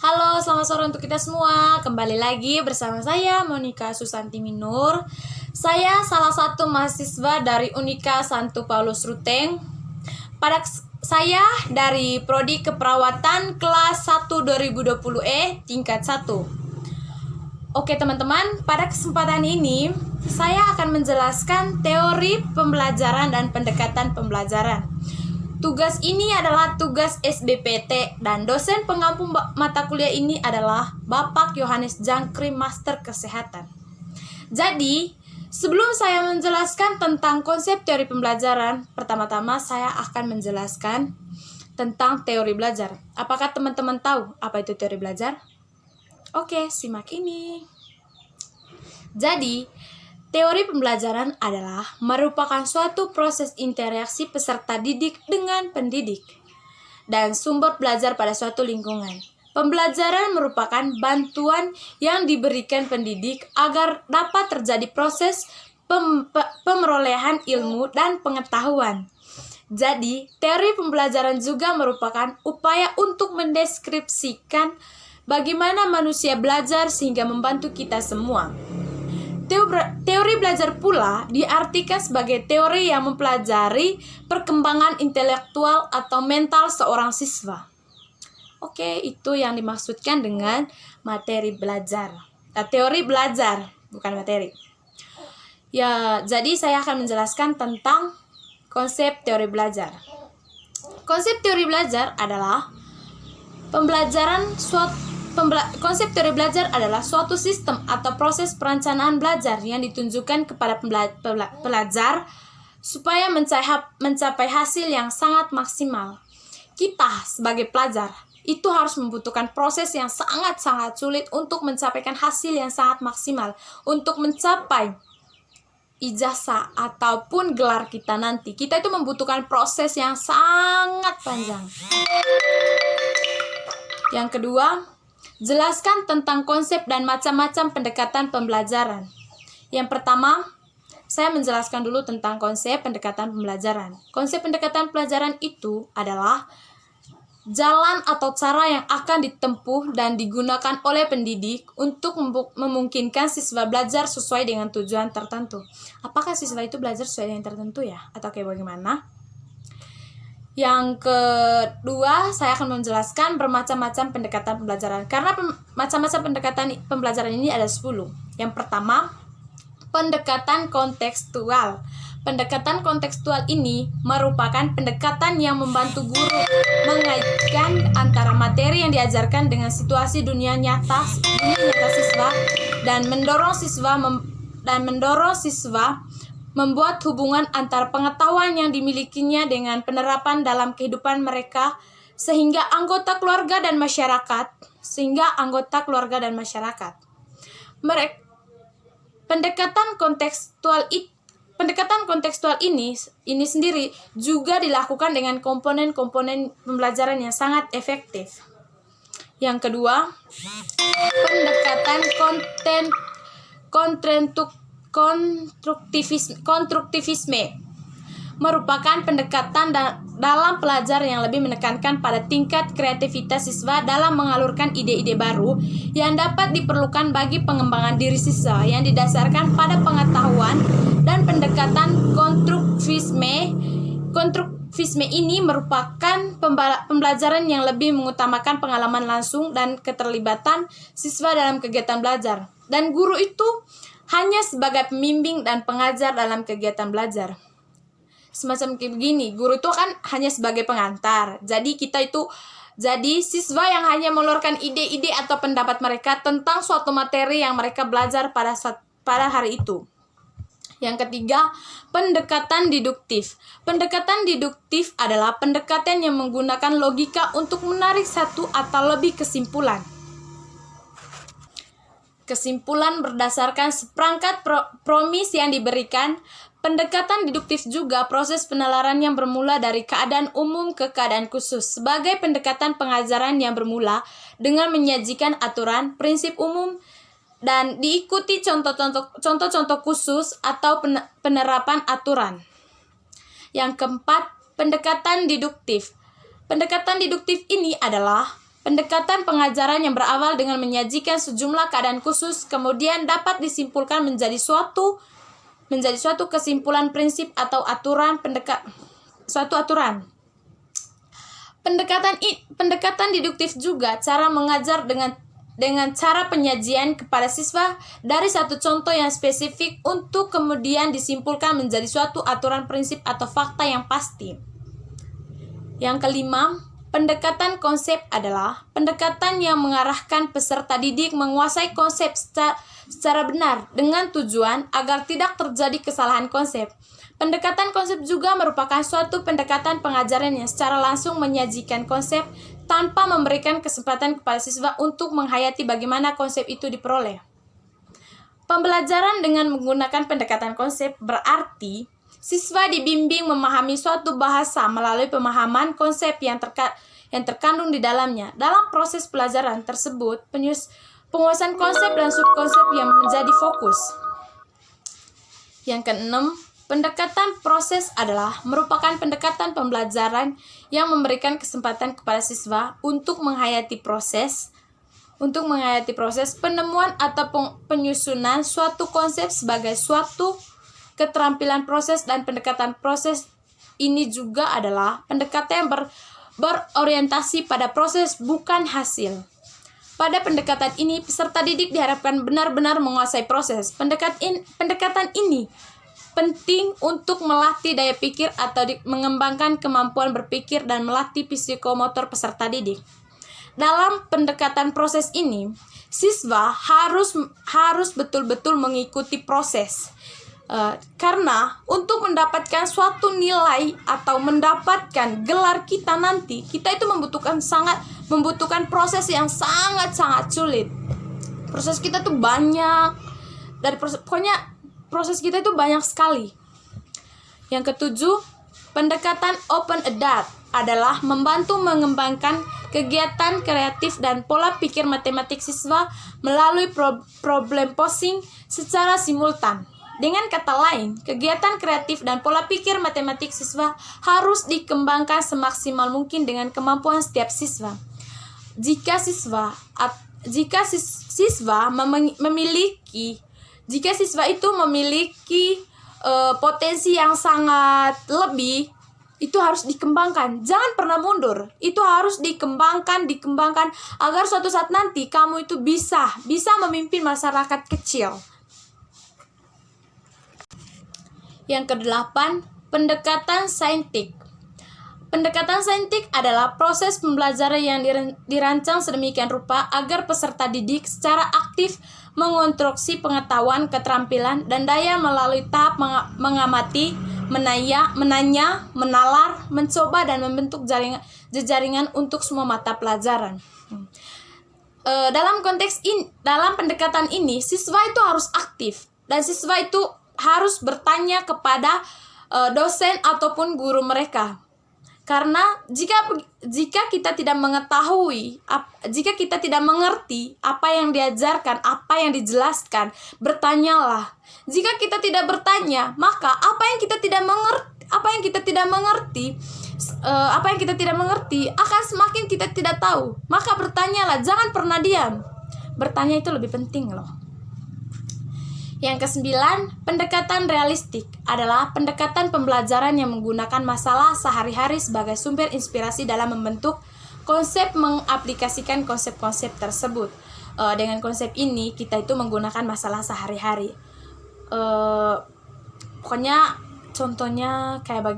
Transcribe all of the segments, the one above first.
Halo, selamat sore untuk kita semua. Kembali lagi bersama saya, Monica Susanti Minur. Saya salah satu mahasiswa dari Unika Santo Paulus Ruteng. Saya dari Prodi Keperawatan kelas 1 2020E tingkat 1. Oke teman-teman, pada kesempatan ini saya akan menjelaskan teori pembelajaran dan pendekatan pembelajaran. Tugas ini adalah tugas SBPT dan dosen pengampu mata kuliah ini adalah Bapak Yohanes Jangkri, Master Kesehatan. Jadi, sebelum saya menjelaskan tentang konsep teori pembelajaran, pertama-tama saya akan menjelaskan tentang teori belajar. Apakah teman-teman tahu apa itu teori belajar? Oke, simak ini. Jadi, teori pembelajaran adalah merupakan suatu proses interaksi peserta didik dengan pendidik dan sumber belajar pada suatu lingkungan. Pembelajaran merupakan bantuan yang diberikan pendidik agar dapat terjadi proses pemerolehan ilmu dan pengetahuan. Jadi, teori pembelajaran juga merupakan upaya untuk mendeskripsikan bagaimana manusia belajar sehingga membantu kita semua. Teori belajar pula diartikan sebagai teori yang mempelajari perkembangan intelektual atau mental seorang siswa. Oke, itu yang dimaksudkan dengan materi belajar. Teori belajar, bukan materi. Ya, jadi saya akan menjelaskan tentang konsep teori belajar. Konsep teori belajar adalah konsep teori belajar adalah suatu sistem atau proses perencanaan belajar yang ditunjukkan kepada pelajar supaya mencapai hasil yang sangat maksimal. Kita sebagai pelajar itu harus membutuhkan proses yang sangat-sangat sulit untuk mencapaikan hasil yang sangat maksimal. Untuk mencapai ijazah ataupun gelar kita nanti, kita itu membutuhkan proses yang sangat panjang. Yang kedua, jelaskan tentang konsep dan macam-macam pendekatan pembelajaran. Yang pertama, saya menjelaskan dulu tentang konsep pendekatan pembelajaran. Konsep pendekatan pembelajaran itu adalah jalan atau cara yang akan ditempuh dan digunakan oleh pendidik untuk memungkinkan siswa belajar sesuai dengan tujuan tertentu. Apakah siswa itu belajar sesuai dengan tertentu ya? Atau kayak bagaimana? Yang kedua, saya akan menjelaskan bermacam-macam pendekatan pembelajaran. Karena macam-macam pendekatan pembelajaran ini ada 10. Yang pertama, pendekatan kontekstual. Pendekatan kontekstual ini merupakan pendekatan yang membantu guru mengaitkan antara materi yang diajarkan dengan situasi dunia nyata siswa dan mendorong siswa membuat hubungan antara pengetahuan yang dimilikinya dengan penerapan dalam kehidupan mereka sehingga anggota keluarga dan masyarakat. Pendekatan kontekstual ini sendiri juga dilakukan dengan komponen-komponen pembelajaran yang sangat efektif. Yang kedua, pendekatan konstruktivisme merupakan pendekatan dalam pelajar yang lebih menekankan pada tingkat kreativitas siswa dalam mengalurkan ide-ide baru yang dapat diperlukan bagi pengembangan diri siswa yang didasarkan pada pengetahuan. Dan pendekatan konstruktivisme ini merupakan pembelajaran yang lebih mengutamakan pengalaman langsung dan keterlibatan siswa dalam kegiatan belajar. Dan guru itu hanya sebagai pembimbing dan pengajar dalam kegiatan belajar. Semacam kayak begini, guru itu kan hanya sebagai pengantar. Jadi siswa yang hanya mengeluarkan ide-ide atau pendapat mereka tentang suatu materi yang mereka belajar pada hari itu. Yang ketiga, pendekatan deduktif. Pendekatan deduktif adalah pendekatan yang menggunakan logika untuk menarik satu atau lebih kesimpulan. Kesimpulan berdasarkan seperangkat premis yang diberikan. Pendekatan deduktif juga proses penalaran yang bermula dari keadaan umum ke keadaan khusus sebagai pendekatan pengajaran yang bermula dengan menyajikan aturan, prinsip umum, dan diikuti contoh-contoh khusus atau penerapan aturan. Yang keempat, pendekatan deduktif. Pendekatan deduktif ini adalah Pendekatan pengajaran yang berawal dengan menyajikan sejumlah keadaan khusus kemudian dapat disimpulkan menjadi suatu kesimpulan prinsip atau suatu aturan. Pendekatan deduktif juga cara mengajar dengan cara penyajian kepada siswa dari satu contoh yang spesifik untuk kemudian disimpulkan menjadi suatu aturan prinsip atau fakta yang pasti. Yang kelima, pendekatan konsep adalah pendekatan yang mengarahkan peserta didik menguasai konsep secara benar dengan tujuan agar tidak terjadi kesalahan konsep. Pendekatan konsep juga merupakan suatu pendekatan pengajaran yang secara langsung menyajikan konsep tanpa memberikan kesempatan kepada siswa untuk menghayati bagaimana konsep itu diperoleh. Pembelajaran dengan menggunakan pendekatan konsep berarti siswa dibimbing memahami suatu bahasa melalui pemahaman konsep yang terkandung di dalamnya. Dalam proses pelajaran tersebut, penguasaan konsep dan subkonsep yang menjadi fokus. Yang keenam, pendekatan proses adalah merupakan pendekatan pembelajaran yang memberikan kesempatan kepada siswa untuk menghayati proses penemuan atau penyusunan suatu konsep sebagai suatu keterampilan proses, dan pendekatan proses ini juga adalah pendekatan yang berorientasi pada proses bukan hasil. Pada pendekatan ini, peserta didik diharapkan benar-benar menguasai proses. Pendekatan ini penting untuk melatih daya pikir atau mengembangkan kemampuan berpikir dan melatih psikomotor peserta didik. Dalam pendekatan proses ini, siswa harus betul-betul mengikuti proses. Karena untuk mendapatkan suatu nilai atau mendapatkan gelar kita nanti, kita itu membutuhkan proses yang sangat-sangat sulit. Proses kita tuh banyak, proses kita itu banyak sekali. Yang ketujuh, pendekatan open adult adalah membantu mengembangkan kegiatan kreatif dan pola pikir matematik siswa melalui problem posing secara simultan. Dengan kata lain, kegiatan kreatif dan pola pikir matematik siswa harus dikembangkan semaksimal mungkin dengan kemampuan setiap siswa. Jika siswa itu memiliki potensi yang sangat lebih, itu harus dikembangkan. Jangan pernah mundur. Itu harus dikembangkan agar suatu saat nanti kamu itu bisa memimpin masyarakat kecil. Yang kedelapan, pendekatan saintik. Pendekatan saintik adalah proses pembelajaran yang dirancang sedemikian rupa agar peserta didik secara aktif mengonstruksi pengetahuan, keterampilan, dan daya melalui tahap mengamati, menanya, menalar, mencoba, dan membentuk jejaringan untuk semua mata pelajaran. Dalam pendekatan ini, siswa itu harus aktif, dan siswa itu harus bertanya kepada dosen ataupun guru mereka. Karena jika kita tidak mengerti apa yang diajarkan, apa yang dijelaskan, bertanyalah. Jika kita tidak bertanya, maka apa yang kita tidak mengerti akan semakin kita tidak tahu. Maka bertanyalah, jangan pernah diam. Bertanya itu lebih penting loh. Yang kesembilan, pendekatan realistik adalah pendekatan pembelajaran yang menggunakan masalah sehari-hari sebagai sumber inspirasi dalam membentuk konsep, mengaplikasikan konsep-konsep tersebut. Dengan konsep ini, kita itu menggunakan masalah sehari-hari. Pokoknya contohnya kayak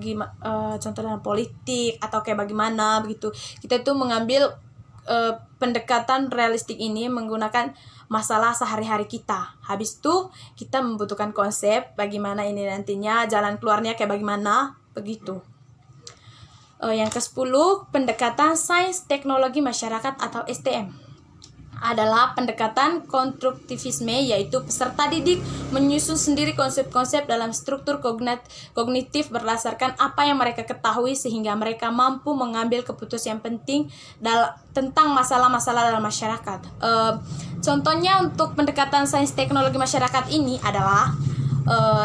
contoh dalam politik atau kayak bagaimana begitu. Kita itu mengambil pendekatan realistik ini menggunakan masalah sehari-hari kita. Habis itu kita membutuhkan konsep bagaimana ini nantinya, jalan keluarnya kayak bagaimana, begitu. Yang ke-10, pendekatan sains teknologi masyarakat atau STM adalah pendekatan konstruktivisme, yaitu peserta didik menyusun sendiri konsep-konsep dalam struktur kognitif berdasarkan apa yang mereka ketahui sehingga mereka mampu mengambil keputusan yang penting tentang masalah-masalah dalam masyarakat. Contohnya untuk pendekatan sains teknologi masyarakat ini adalah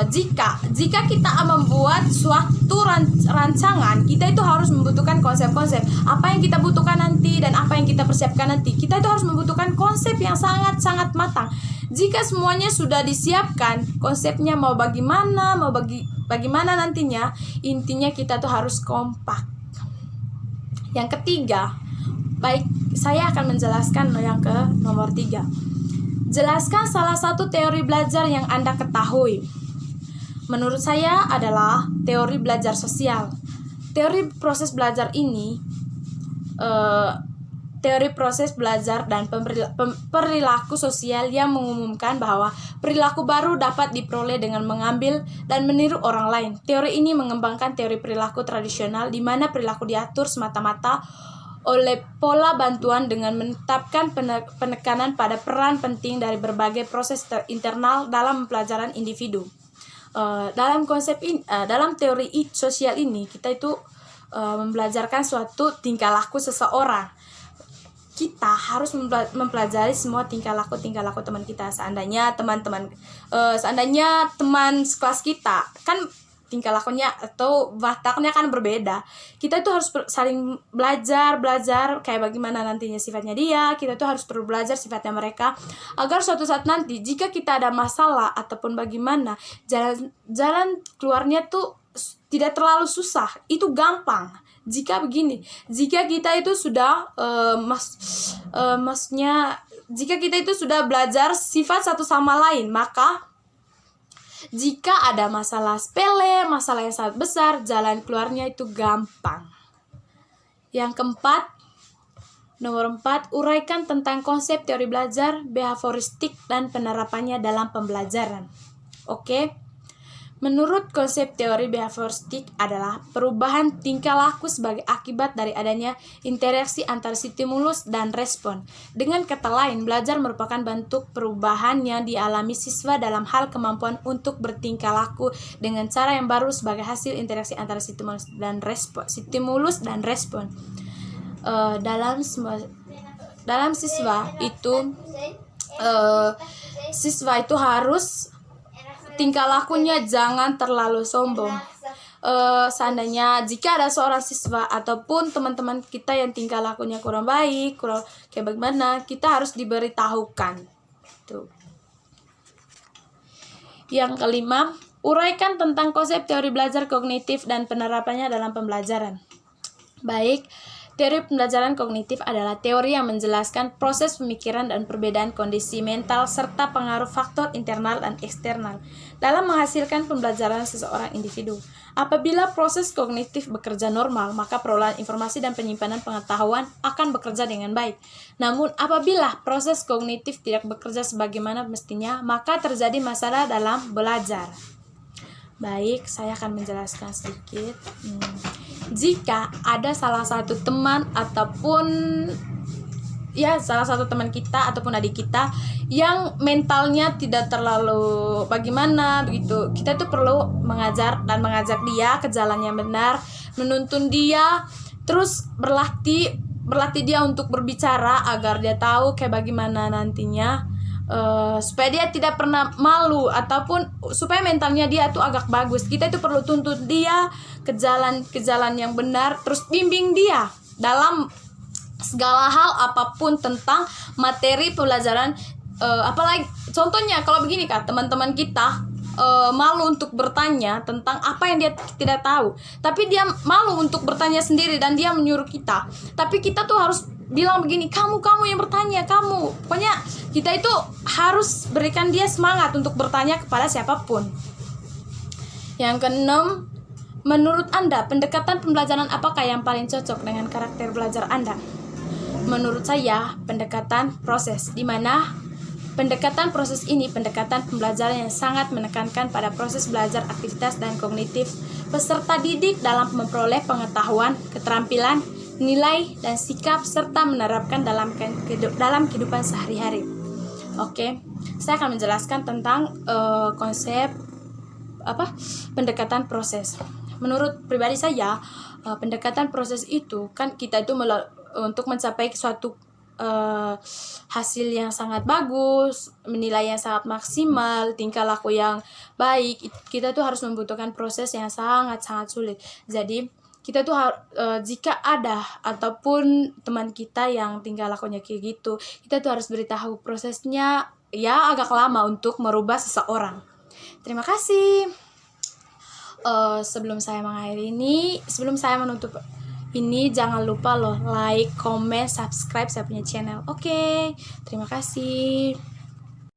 jika kita membuat suatu rancangan, kita itu harus membutuhkan konsep-konsep apa yang kita butuhkan nanti dan apa yang kita persiapkan nanti. Kita itu harus membutuhkan konsep yang sangat-sangat matang. Jika semuanya sudah disiapkan, konsepnya mau bagaimana nantinya, intinya kita tuh harus kompak. Yang ketiga, baik, saya akan menjelaskan yang ke nomor 3. Jelaskan salah satu teori belajar yang Anda ketahui. Menurut saya adalah teori belajar sosial. Teori proses belajar ini, teori proses belajar dan perilaku sosial yang mengumumkan bahwa perilaku baru dapat diperoleh dengan mengambil dan meniru orang lain. Teori ini mengembangkan teori perilaku tradisional di mana perilaku diatur semata-mata oleh pola bantuan dengan menetapkan penekanan pada peran penting dari berbagai proses internal dalam pelajaran individu. Dalam konsep ini, dalam teori sosial ini, kita itu membelajarkan suatu tingkah laku seseorang. Kita harus mempelajari semua tingkah laku teman kita. Seandainya teman sekelas kita kan tingkah lakunya atau wataknya kan berbeda, kita itu harus saling belajar kayak bagaimana nantinya sifatnya dia. Kita tuh harus perlu belajar sifatnya mereka, agar suatu saat nanti jika kita ada masalah ataupun bagaimana, jalan keluarnya tuh tidak terlalu susah, itu gampang. Jika kita itu sudah jika kita itu sudah belajar sifat satu sama lain, maka jika ada masalah sepele, masalah yang sangat besar, jalan keluarnya itu gampang. Yang keempat, nomor 4, uraikan tentang konsep teori belajar, behavioristik, dan penerapannya dalam pembelajaran. Oke. Menurut konsep teori behavioristik adalah perubahan tingkah laku sebagai akibat dari adanya interaksi antara stimulus dan respon. Dengan kata lain, belajar merupakan bentuk perubahan yang dialami siswa dalam hal kemampuan untuk bertingkah laku dengan cara yang baru sebagai hasil interaksi antara stimulus dan respon. Dalam siswa itu harus tingkah lakunya jangan terlalu sombong. Seandainya jika ada seorang siswa ataupun teman-teman kita yang tingkah lakunya kurang baik, kurang kayak bagaimana, kita harus diberitahukan. Tuh. Yang kelima, uraikan tentang konsep teori belajar kognitif dan penerapannya dalam pembelajaran. Baik, teori pembelajaran kognitif adalah teori yang menjelaskan proses pemikiran dan perbedaan kondisi mental serta pengaruh faktor internal dan eksternal dalam menghasilkan pembelajaran seseorang individu. Apabila proses kognitif bekerja normal, maka perolahan informasi dan penyimpanan pengetahuan akan bekerja dengan baik. Namun, apabila proses kognitif tidak bekerja sebagaimana mestinya, maka terjadi masalah dalam belajar. Baik, saya akan menjelaskan sedikit. Jika ada salah satu teman ataupun salah satu teman kita ataupun adik kita yang mentalnya tidak terlalu bagaimana begitu, kita tuh perlu mengajak dia ke jalan yang benar, menuntun dia, terus berlatih dia untuk berbicara agar dia tahu kayak bagaimana nantinya, supaya dia tidak pernah malu ataupun supaya mentalnya dia tuh agak bagus. Kita itu perlu tuntun dia ke jalan yang benar, terus bimbing dia dalam segala hal apapun tentang materi pelajaran. Apalagi contohnya kalau begini Kak, teman-teman kita malu untuk bertanya tentang apa yang dia tidak tahu, tapi dia malu untuk bertanya sendiri dan dia menyuruh kita, tapi kita tuh harus bilang begini, kamu yang bertanya, pokoknya kita itu harus berikan dia semangat untuk bertanya kepada siapapun. Yang keenam, menurut Anda pendekatan pembelajaran apakah yang paling cocok dengan karakter belajar Anda? Menurut saya pendekatan proses, di mana pendekatan proses ini pendekatan pembelajaran yang sangat menekankan pada proses belajar aktivitas dan kognitif peserta didik dalam memperoleh pengetahuan, keterampilan, nilai dan sikap serta menerapkan dalam kehidupan sehari-hari. Oke, saya akan menjelaskan tentang konsep pendekatan proses. Menurut pribadi saya, pendekatan proses itu kan kita itu untuk mencapai suatu hasil yang sangat bagus, menilai yang sangat maksimal, tingkah laku yang baik, kita tuh harus membutuhkan proses yang sangat-sangat sulit. Jadi kita tuh jika ada ataupun teman kita yang tingkah lakunya kayak gitu, kita tuh harus beritahu prosesnya ya agak lama untuk merubah seseorang. Terima kasih. Sebelum saya menutup ini, jangan lupa loh like, comment, subscribe saya punya channel. Oke, terima kasih.